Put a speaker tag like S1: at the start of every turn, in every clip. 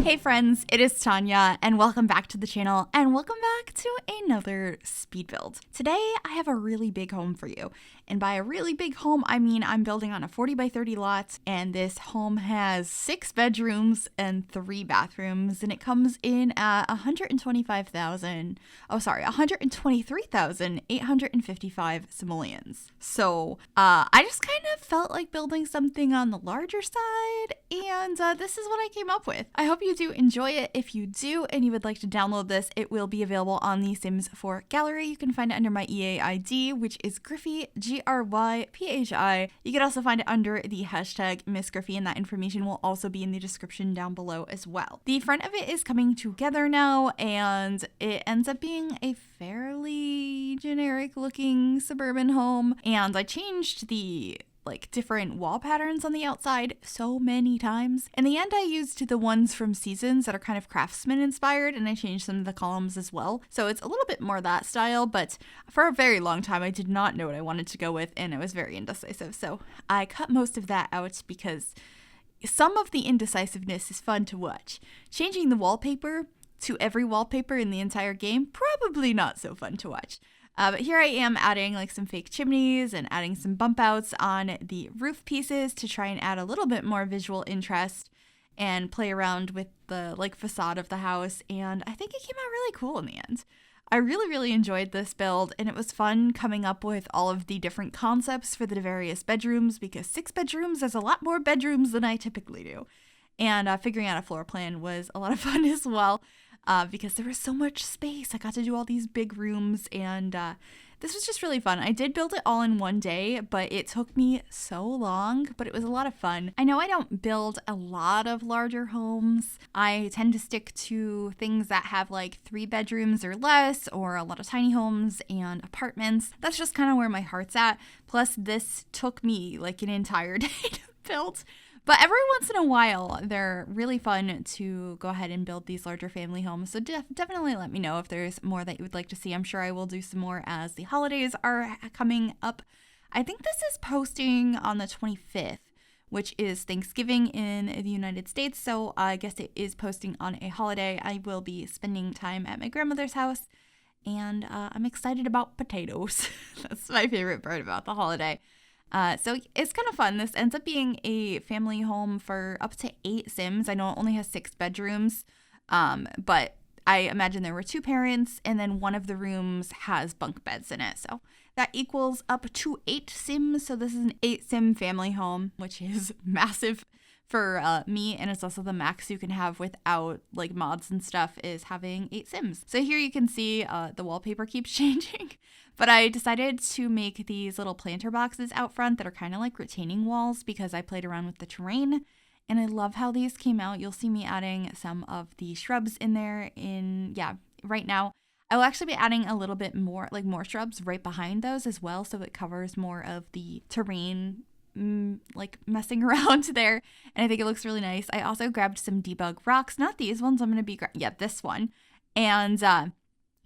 S1: Hey friends, it is Tanya, and welcome back to the channel, and welcome back to another speed build. Today, I have a really big home for you, and by a really big home, I mean I'm building on a 40 by 30 lot, and this home has 6 bedrooms and 3 bathrooms, and it comes in at $123,855 simoleons. So, I just kind of felt like building something on the larger side, and this is what I came up with. I hope you do enjoy it. If you do and you would like to download this, it will be available on the Sims 4 gallery. You can find it under my EA ID, which is Gryphi, Gryphi. You can also find it under the hashtag Miss Gryphi, and that information will also be in the description down below as well. The front of it is coming together now, and it ends up being a fairly generic looking suburban home, and I changed the different wall patterns on the outside so many times. In the end, I used the ones from Seasons that are kind of Craftsman inspired, and I changed some of the columns as well. So it's a little bit more that style, but for a very long time, I did not know what I wanted to go with, and I was very indecisive. So I cut most of that out because some of the indecisiveness is fun to watch. Changing the wallpaper to every wallpaper in the entire game, probably not so fun to watch. But here I am adding some fake chimneys and adding some bump outs on the roof pieces to try and add a little bit more visual interest and play around with the facade of the house. And I think it came out really cool in the end. I really enjoyed this build, and it was fun coming up with all of the different concepts for the various bedrooms, because 6 bedrooms is a lot more bedrooms than I typically do. And figuring out a floor plan was a lot of fun as well. Because there was so much space. I got to do all these big rooms, and this was just really fun. I did build it all in one day, but it took me so long, but it was a lot of fun. I know I don't build a lot of larger homes. I tend to stick to things that have 3 bedrooms or less, or a lot of tiny homes and apartments. That's just kind of where my heart's at. Plus, this took me an entire day to build. But every once in a while, they're really fun to go ahead and build these larger family homes. So definitely let me know if there's more that you would like to see. I'm sure I will do some more as the holidays are coming up. I think this is posting on the 25th, which is Thanksgiving in the United States. So I guess it is posting on a holiday. I will be spending time at my grandmother's house, and I'm excited about potatoes. That's my favorite part about the holiday. So it's kind of fun. This ends up being a family home for up to 8 Sims. I know it only has 6 bedrooms, but I imagine there were 2 parents, and then one of the rooms has bunk beds in it. So that equals up to 8 Sims. So this is an 8 Sim family home, which is massive for me, and it's also the max you can have without mods and stuff, is having 8 Sims. So here you can see the wallpaper keeps changing, but I decided to make these little planter boxes out front that are kind of like retaining walls because I played around with the terrain, and I love how these came out. You'll see me adding some of the shrubs in there right now. I will actually be adding a little bit more, more shrubs right behind those as well, so it covers more of the terrain messing around there, and I think it looks really nice. I also grabbed some debug rocks, not these ones. I'm gonna be this one, and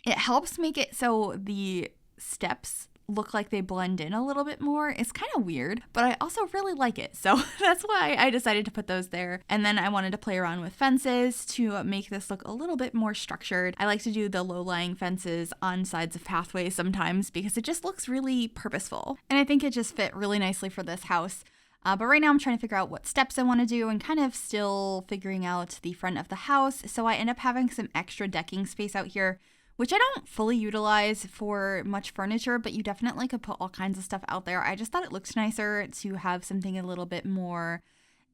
S1: it helps make it so the steps look like they blend in a little bit more. It's kind of weird, but I also really like it, so that's why I decided to put those there. And then I wanted to play around with fences to make this look a little bit more structured. I like to do the low-lying fences on sides of pathways sometimes because it just looks really purposeful, and I think it just fit really nicely for this house. But right now I'm trying to figure out what steps I want to do and kind of still figuring out the front of the house. So I end up having some extra decking space out here, which I don't fully utilize for much furniture, but you definitely could put all kinds of stuff out there. I just thought it looked nicer to have something a little bit more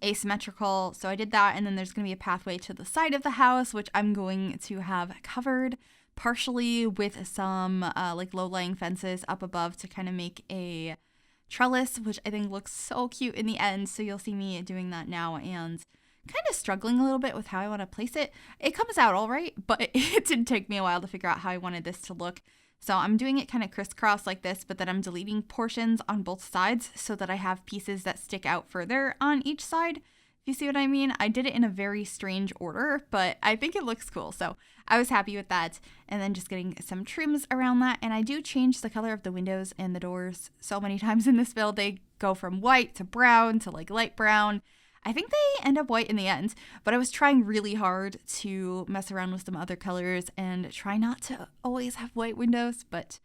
S1: asymmetrical. So I did that, and then there's going to be a pathway to the side of the house, which I'm going to have covered partially with some low-lying fences up above to kind of make a trellis, which I think looks so cute in the end. So you'll see me doing that now, and kind of struggling a little bit with how I want to place it. It comes out all right, but it did take me a while to figure out how I wanted this to look. So I'm doing it kind of crisscross like this, but then I'm deleting portions on both sides so that I have pieces that stick out further on each side. If you see what I mean? I did it in a very strange order, but I think it looks cool. So I was happy with that. And then just getting some trims around that. And I do change the color of the windows and the doors so many times in this build. They go from white to brown to light brown. I think they end up white in the end, but I was trying really hard to mess around with some other colors and try not to always have white windows, but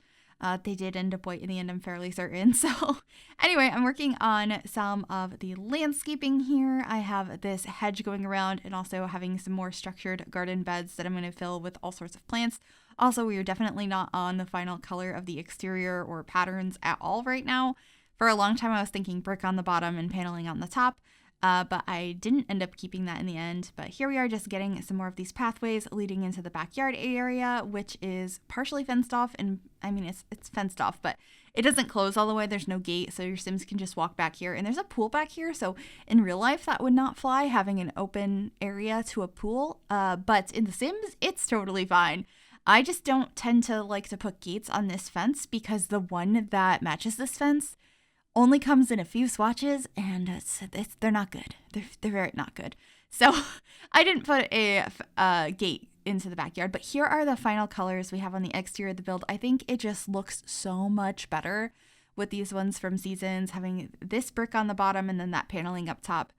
S1: they did end up white in the end, I'm fairly certain. So anyway, I'm working on some of the landscaping here. I have this hedge going around and also having some more structured garden beds that I'm going to fill with all sorts of plants. Also, we are definitely not on the final color of the exterior or patterns at all right now. For a long time, I was thinking brick on the bottom and paneling on the top. But I didn't end up keeping that in the end. But here we are just getting some more of these pathways leading into the backyard area, which is partially fenced off. And I mean, it's fenced off, but it doesn't close all the way. There's no gate, so your Sims can just walk back here. And there's a pool back here. So in real life, that would not fly, having an open area to a pool. But in The Sims, it's totally fine. I just don't tend to like to put gates on this fence because the one that matches this fence only comes in a few swatches, and they're not good. They're very not good. So I didn't put a gate into the backyard, but here are the final colors we have on the exterior of the build. I think it just looks so much better with these ones from Seasons, having this brick on the bottom and then that paneling up top.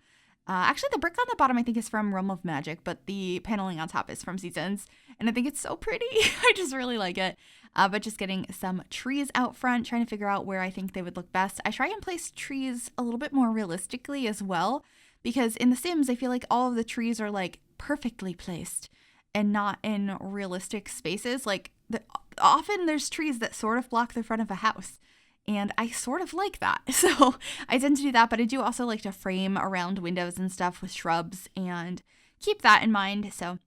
S1: Actually, the brick on the bottom I think is from Realm of Magic, but the paneling on top is from Seasons, and I think it's so pretty. I just really like it. But just getting some trees out front, trying to figure out where I think they would look best. I try and place trees a little bit more realistically as well, because in The Sims, I feel like all of the trees are like perfectly placed and not in realistic spaces. Like often there's trees that sort of block the front of a house, and I sort of like that. So I tend to do that, but I do also like to frame around windows and stuff with shrubs and keep that in mind. So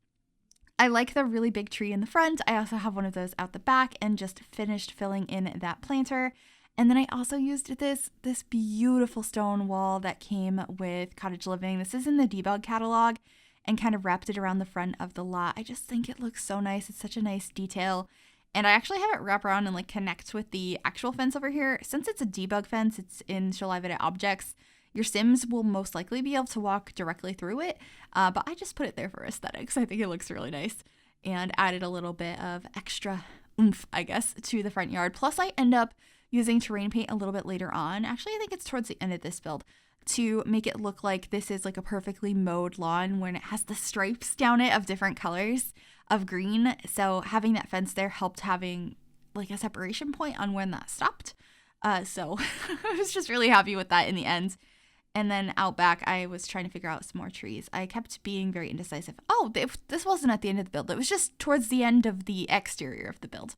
S1: I like the really big tree in the front. I also have one of those out the back and just finished filling in that planter. And then I also used this beautiful stone wall that came with Cottage Living. This is in the debug catalog, and kind of wrapped it around the front of the lot. I just think it looks so nice. It's such a nice detail. And I actually have it wrap around and like connect with the actual fence over here. Since it's a debug fence, it's in Show Live Edit Objects, your Sims will most likely be able to walk directly through it. But I just put it there for aesthetics. I think it looks really nice and added a little bit of extra oomph, I guess, to the front yard. Plus I end up using terrain paint a little bit later on. Actually, I think it's towards the end of this build, to make it look like this is like a perfectly mowed lawn when it has the stripes down it of different colors of green. So having that fence there helped having like a separation point on when that stopped. So I was just really happy with that in the end. And then out back, I was trying to figure out some more trees. I kept being very indecisive. Oh, this wasn't at the end of the build. It was just towards the end of the exterior of the build.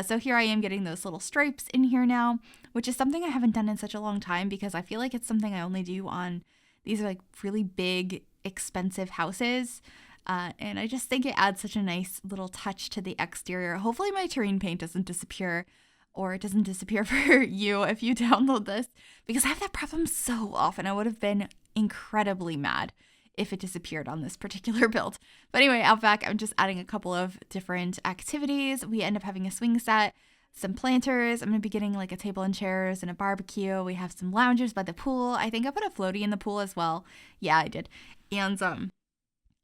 S1: So here I am getting those little stripes in here now, which is something I haven't done in such a long time because I feel like it's something I only do on these like really big, expensive houses. And I just think it adds such a nice little touch to the exterior. Hopefully my terrain paint doesn't disappear, or it doesn't disappear for you if you download this, because I have that problem so often. I would have been incredibly mad if it disappeared on this particular build. But anyway, out back, I'm just adding a couple of different activities. We end up having a swing set, some planters. I'm going to be getting like a table and chairs and a barbecue. We have some loungers by the pool. I think I put a floaty in the pool as well. Yeah, I did. And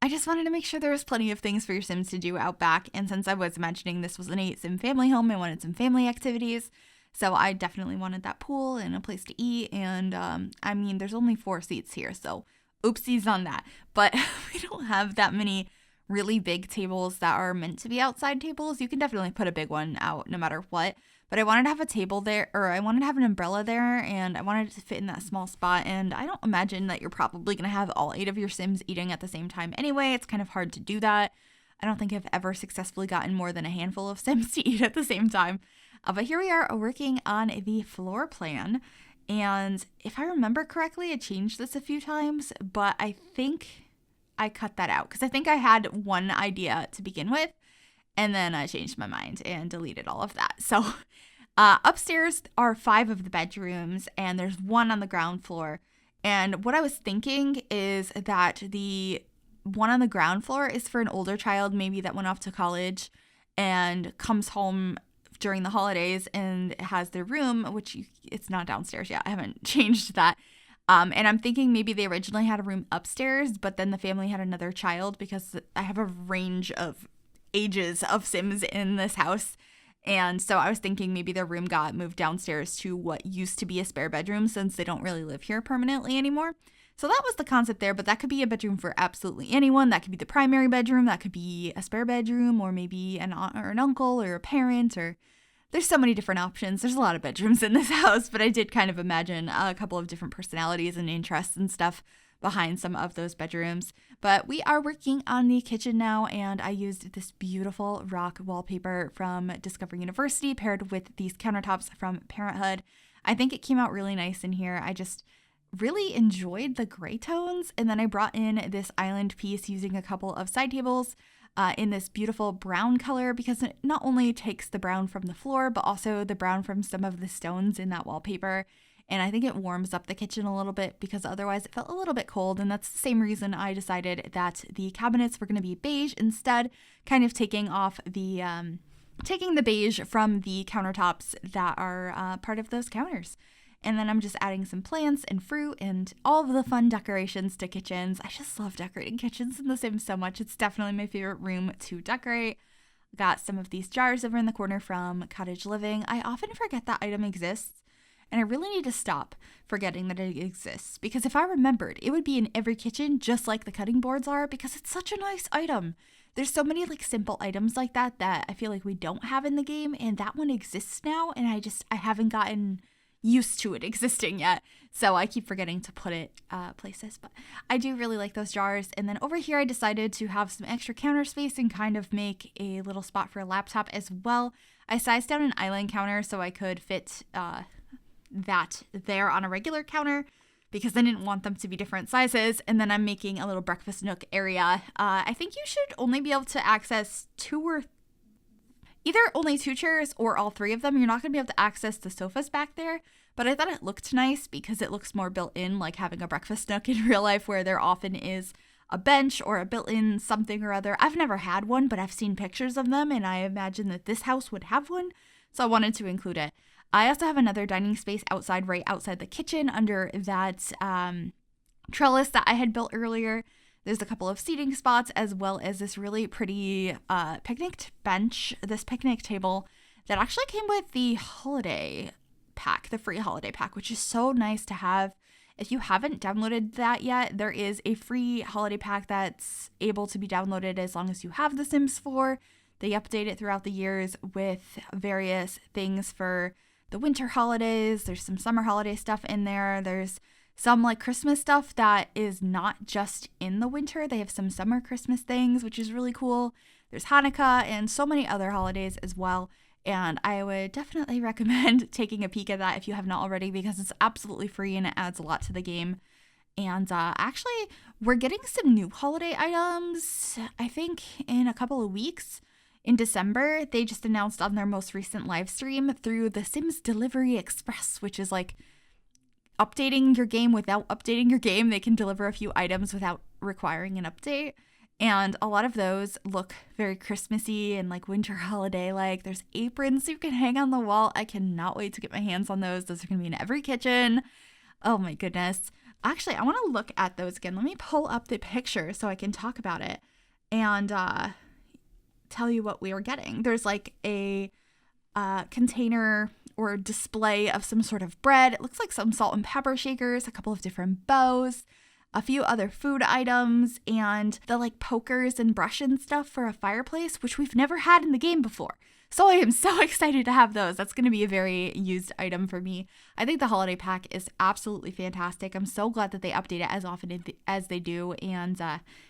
S1: I just wanted to make sure there was plenty of things for your Sims to do out back. And since I was imagining this was an 8-Sim family home, I wanted some family activities. So I definitely wanted that pool and a place to eat. And I mean, there's only 4 seats here, so oopsies on that. But we don't have that many really big tables that are meant to be outside tables. You can definitely put a big one out no matter what. But I wanted to have a table there, or I wanted to have an umbrella there, and I wanted it to fit in that small spot. And I don't imagine that you're probably going to have all 8 of your Sims eating at the same time anyway. It's kind of hard to do that. I don't think I've ever successfully gotten more than a handful of Sims to eat at the same time. But here we are working on the floor plan. And if I remember correctly, I changed this a few times, but I think I cut that out because I think I had one idea to begin with, and then I changed my mind and deleted all of that. So upstairs are 5 of the bedrooms, and there's 1 on the ground floor. And what I was thinking is that the one on the ground floor is for an older child, maybe that went off to college and comes home during the holidays and has their room, which it's not downstairs yet. I haven't changed that. And I'm thinking maybe they originally had a room upstairs, but then the family had another child, because I have a range of ages of Sims in this house. And so I was thinking maybe their room got moved downstairs to what used to be a spare bedroom, since they don't really live here permanently anymore. So that was the concept there, but that could be a bedroom for absolutely anyone. That could be the primary bedroom, that could be a spare bedroom, or maybe an aunt or an uncle or a parent, or there's so many different options. There's a lot of bedrooms in this house, but I did kind of imagine a couple of different personalities and interests and stuff behind some of those bedrooms. But we are working on the kitchen now, and I used this beautiful rock wallpaper from Discovery University paired with these countertops from Parenthood. I think it came out really nice in here. I just really enjoyed the gray tones, and then I brought in this island piece using a couple of side tables in this beautiful brown color, because it not only takes the brown from the floor, but also the brown from some of the stones in that wallpaper. And I think it warms up the kitchen a little bit, because otherwise it felt a little bit cold. And that's the same reason I decided that the cabinets were going to be beige instead, kind of taking the beige from the countertops that are part of those counters. And then I'm just adding some plants and fruit and all of the fun decorations to kitchens. I just love decorating kitchens in The Sims so much. It's definitely my favorite room to decorate. Got some of these jars over in the corner from Cottage Living. I often forget that item exists, and I really need to stop forgetting that it exists, because if I remembered, it would be in every kitchen just like the cutting boards are, because it's such a nice item. There's so many like simple items like that I feel like we don't have in the game, and that one exists now, and I haven't gotten used to it existing yet, so I keep forgetting to put it places. But I do really like those jars. And then over here I decided to have some extra counter space and kind of make a little spot for a laptop as well. I sized down an island counter so I could fit that there on a regular counter, because I didn't want them to be different sizes. And then I'm making a little breakfast nook area. I think you should only be able to access either only 2 chairs or all 3 of them. You're not going to be able to access the sofas back there, but I thought it looked nice because it looks more built in, like having a breakfast nook in real life where there often is a bench or a built-in something or other. I've never had one, but I've seen pictures of them, and I imagine that this house would have one, so I wanted to include it. I also have another dining space outside, right outside the kitchen, under that trellis that I had built earlier. There's a couple of seating spots, as well as this really pretty picnic bench, this picnic table that actually came with the holiday pack, the free holiday pack, which is so nice to have. If you haven't downloaded that yet, there is a free holiday pack that's able to be downloaded as long as you have The Sims 4. They update it throughout the years with various things for the winter holidays. There's some summer holiday stuff in there. There's some like Christmas stuff that is not just in the winter. They have some summer Christmas things, which is really cool. There's Hanukkah and so many other holidays as well. And I would definitely recommend taking a peek at that if you have not already, because it's absolutely free and it adds a lot to the game. And actually, we're getting some new holiday items, I think, in a couple of weeks. In December, they just announced on their most recent live stream through the Sims Delivery Express, which is like updating your game without updating your game. They can deliver a few items without requiring an update. And a lot of those look very Christmassy and like winter holiday like. There's aprons you can hang on the wall. I cannot wait to get my hands on those. Those are going to be in every kitchen. Oh my goodness. Actually, I want to look at those again. Let me pull up the picture so I can talk about it and tell you what we are getting. There's like a container or display of some sort of bread. It looks like some salt and pepper shakers, a couple of different bows, a few other food items, and the like pokers and brush and stuff for a fireplace, which we've never had in the game before. So I am so excited to have those. That's going to be a very used item for me. I think the holiday pack is absolutely fantastic. I'm so glad that they update it as often as they do. And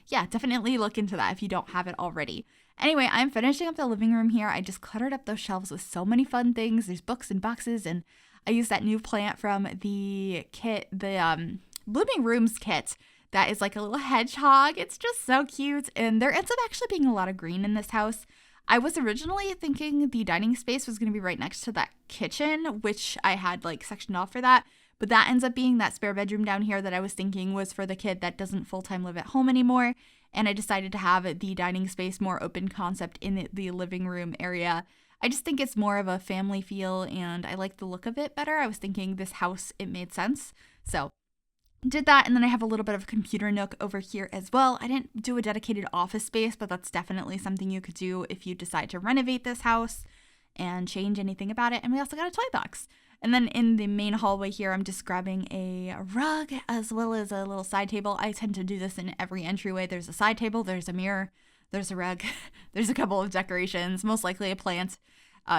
S1: yeah, definitely look into that if you don't have it already. Anyway, I'm finishing up the living room here. I just cluttered up those shelves with so many fun things. There's books and boxes, and I used that new plant from the kit, the Blooming Rooms kit that is like a little hedgehog. It's just so cute, and there ends up actually being a lot of green in this house. I was originally thinking the dining space was going to be right next to that kitchen, which I had like sectioned off for that, but that ends up being that spare bedroom down here that I was thinking was for the kid that doesn't full-time live at home anymore. And I decided to have the dining space more open concept in the living room area. I just think it's more of a family feel, and I like the look of it better. I was thinking this house, it made sense. So did that, and then I have a little bit of a computer nook over here as well. I didn't do a dedicated office space, but that's definitely something you could do if you decide to renovate this house and change anything about it. And we also got a toy box. And then in the main hallway here, I'm just grabbing a rug as well as a little side table. I tend to do this in every entryway. There's a side table, there's a mirror, there's a rug, there's a couple of decorations, most likely a plant.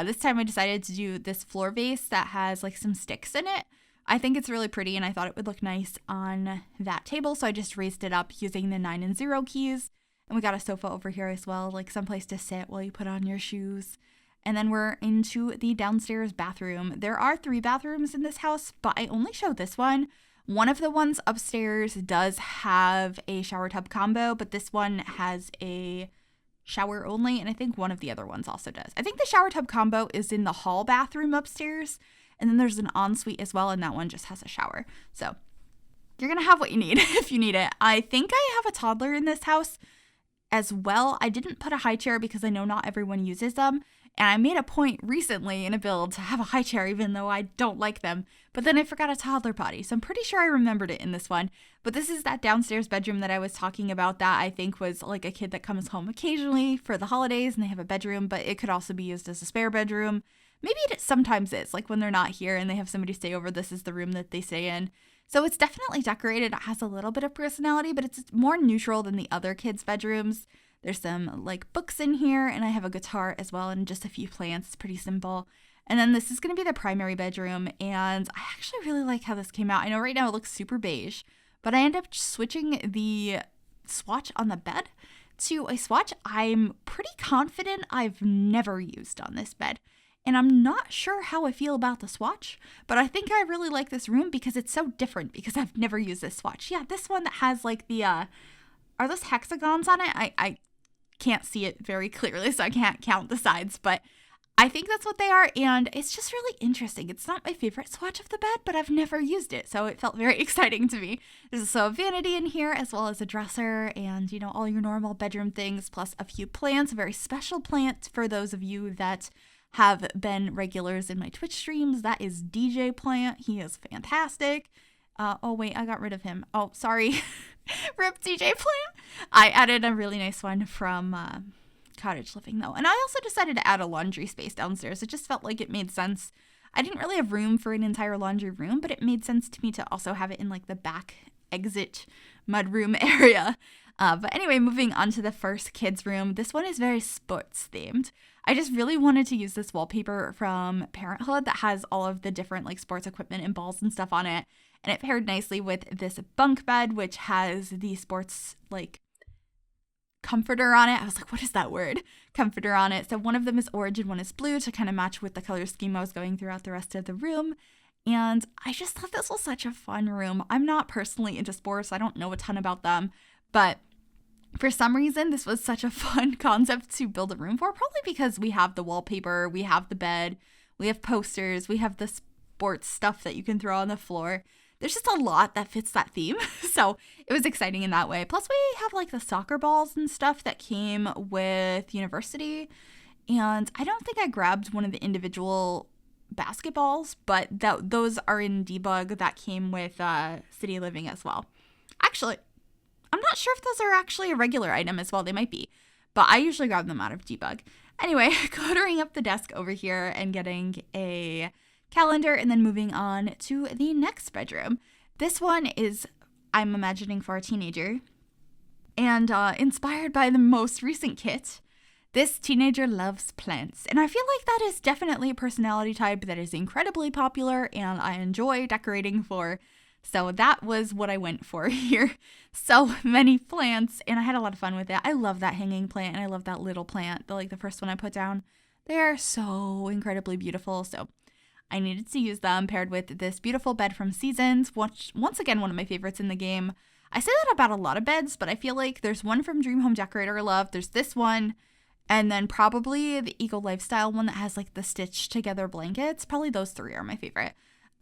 S1: This time I decided to do this floor vase that has like some sticks in it. I think it's really pretty and I thought it would look nice on that table, so I just raised it up using the 9 and 0 keys. And we got a sofa over here as well, like someplace to sit while you put on your shoes. And then we're into the downstairs bathroom. There are 3 bathrooms in this house, but I only show this one. One of the ones upstairs does have a shower tub combo, but this one has a shower only, and I think one of the other ones also does. I think the shower tub combo is in the hall bathroom upstairs, and then there's an ensuite as well, and that one just has a shower. So you're gonna have what you need if you need it. I think I have a toddler in this house as well. I didn't put a high chair because I know not everyone uses them. And I made a point recently in a build to have a high chair even though I don't like them. But then I forgot a toddler potty, so I'm pretty sure I remembered it in this one. But this is that downstairs bedroom that I was talking about that I think was like a kid that comes home occasionally for the holidays and they have a bedroom, but it could also be used as a spare bedroom. Maybe it sometimes is, like when they're not here and they have somebody stay over, this is the room that they stay in. So it's definitely decorated. It has a little bit of personality, but it's more neutral than the other kids' bedrooms. There's some like books in here, and I have a guitar as well and just a few plants. It's pretty simple. And then this is going to be the primary bedroom, and I actually really like how this came out. I know right now it looks super beige, but I end up switching the swatch on the bed to a swatch I'm pretty confident I've never used on this bed. And I'm not sure how I feel about the swatch, but I think I really like this room because it's so different because I've never used this swatch. Yeah, this one that has like the, are those hexagons on it? I can't see it very clearly, so I can't count the sides, but I think that's what they are, and it's just really interesting. It's not my favorite swatch of the bed, but I've never used it, so it felt very exciting to me. There's also a vanity in here, as well as a dresser, and, you know, all your normal bedroom things, plus a few plants, a very special plant for those of you that have been regulars in my Twitch streams. That is DJ Plant. He is fantastic. Oh, wait, I got rid of him. Oh, sorry. Rip DJ Plant. I added a really nice one from Cottage Living, though. And I also decided to add a laundry space downstairs. It just felt like it made sense. I didn't really have room for an entire laundry room, but it made sense to me to also have it in like the back exit mudroom area. But anyway, moving on to the first kids' room. This one is very sports themed. I just really wanted to use this wallpaper from Parenthood that has all of the different like sports equipment and balls and stuff on it. And it paired nicely with this bunk bed, which has the sports like comforter on it. I was like, what is that word? Comforter on it. So one of them is orange and one is blue to kind of match with the color scheme I was going throughout the rest of the room. And I just thought this was such a fun room. I'm not personally into sports. I don't know a ton about them, but for some reason, this was such a fun concept to build a room for, probably because we have the wallpaper, we have the bed, we have posters, we have the sports stuff that you can throw on the floor. There's just a lot that fits that theme. So it was exciting in that way. Plus we have like the soccer balls and stuff that came with University. And I don't think I grabbed one of the individual basketballs, but those are in debug that came with City Living as well. Actually, I'm not sure if those are actually a regular item as well. They might be, but I usually grab them out of debug. Anyway, cluttering up the desk over here and getting a calendar and then moving on to the next bedroom. This one is, I'm imagining, for a teenager and inspired by the most recent kit. This teenager loves plants, and I feel like that is definitely a personality type that is incredibly popular and I enjoy decorating for. So that was what I went for here. So many plants, and I had a lot of fun with it. I love that hanging plant, and I love that little plant, the first one I put down. They're so incredibly beautiful, so I needed to use them paired with this beautiful bed from Seasons, which, once again, one of my favorites in the game. I say that about a lot of beds, but I feel like there's one from Dream Home Decorator I love, there's this one, and then probably the Eco Lifestyle one that has like the stitched together blankets. Probably those 3 are my favorite.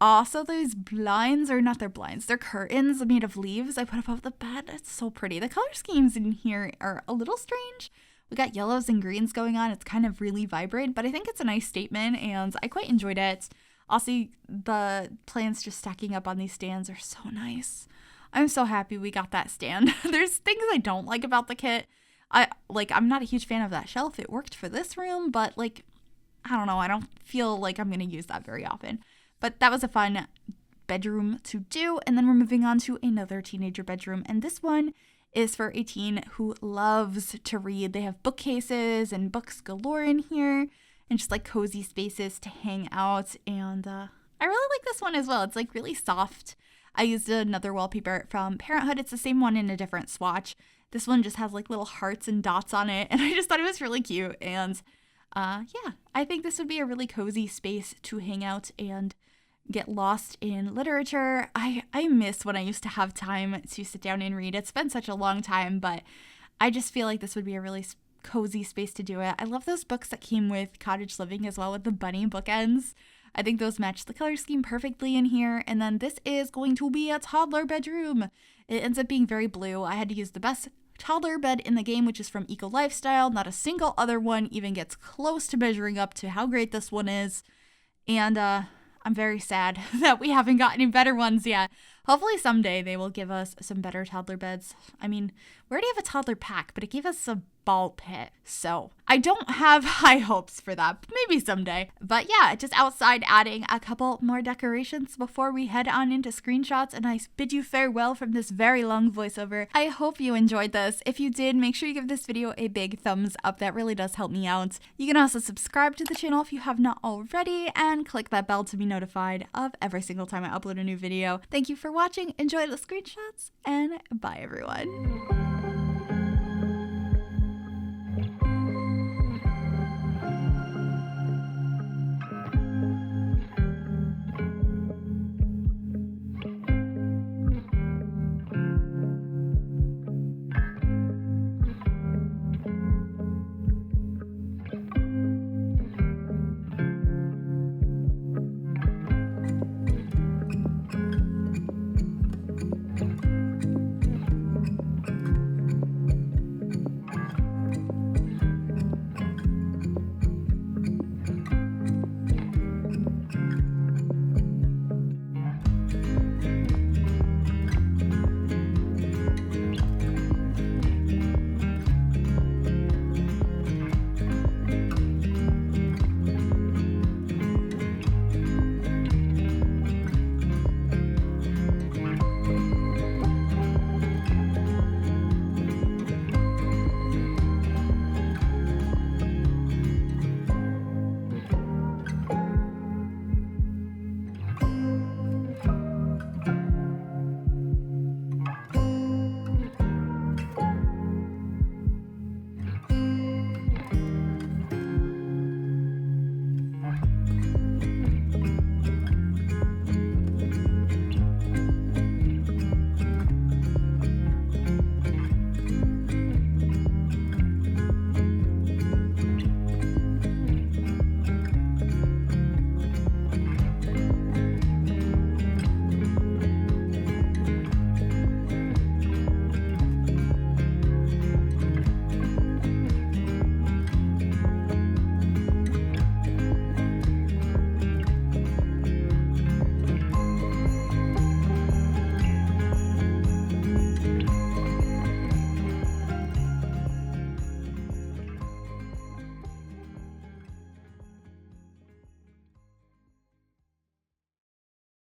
S1: Also, these blinds, or not their blinds, they're curtains made of leaves I put above the bed. It's so pretty. The color schemes in here are a little strange. We got yellows and greens going on. It's kind of really vibrant, but I think it's a nice statement, and I quite enjoyed it. Also, the plants just stacking up on these stands are so nice. I'm so happy we got that stand. There's things I don't like about the kit. I'm not a huge fan of that shelf. It worked for this room, but I don't know. I don't feel like I'm going to use that very often. But that was a fun bedroom to do. And then we're moving on to another teenager bedroom. And this one is for a teen who loves to read. They have bookcases and books galore in here and just like cozy spaces to hang out. And I really like this one as well. It's like really soft. I used another wallpaper from Parenthood. It's the same one in a different swatch. This one just has like little hearts and dots on it. And I just thought it was really cute. And yeah, I think this would be a really cozy space to hang out and get lost in literature. I miss when I used to have time to sit down and read. It's been such a long time, but I just feel like this would be a really cozy space to do it. I love those books that came with Cottage Living as well, with the bunny bookends. I think those match the color scheme perfectly in here. And then this is going to be a toddler bedroom. It ends up being very blue. I had to use the best toddler bed in the game, which is from Eco Lifestyle. Not a single other one even gets close to measuring up to how great this one is. And I'm very sad that we haven't got any better ones yet. Hopefully someday they will give us some better toddler beds. I mean, we already have a toddler pack, but it gave us a ball pit. So I don't have high hopes for that. Maybe someday. But yeah, just outside adding a couple more decorations before we head on into screenshots, and I bid you farewell from this very long voiceover. I hope you enjoyed this. If you did, make sure you give this video a big thumbs up. That really does help me out. You can also subscribe to the channel if you have not already, and click that bell to be notified of every single time I upload a new video. Thank you for watching. Enjoy the screenshots, and bye everyone.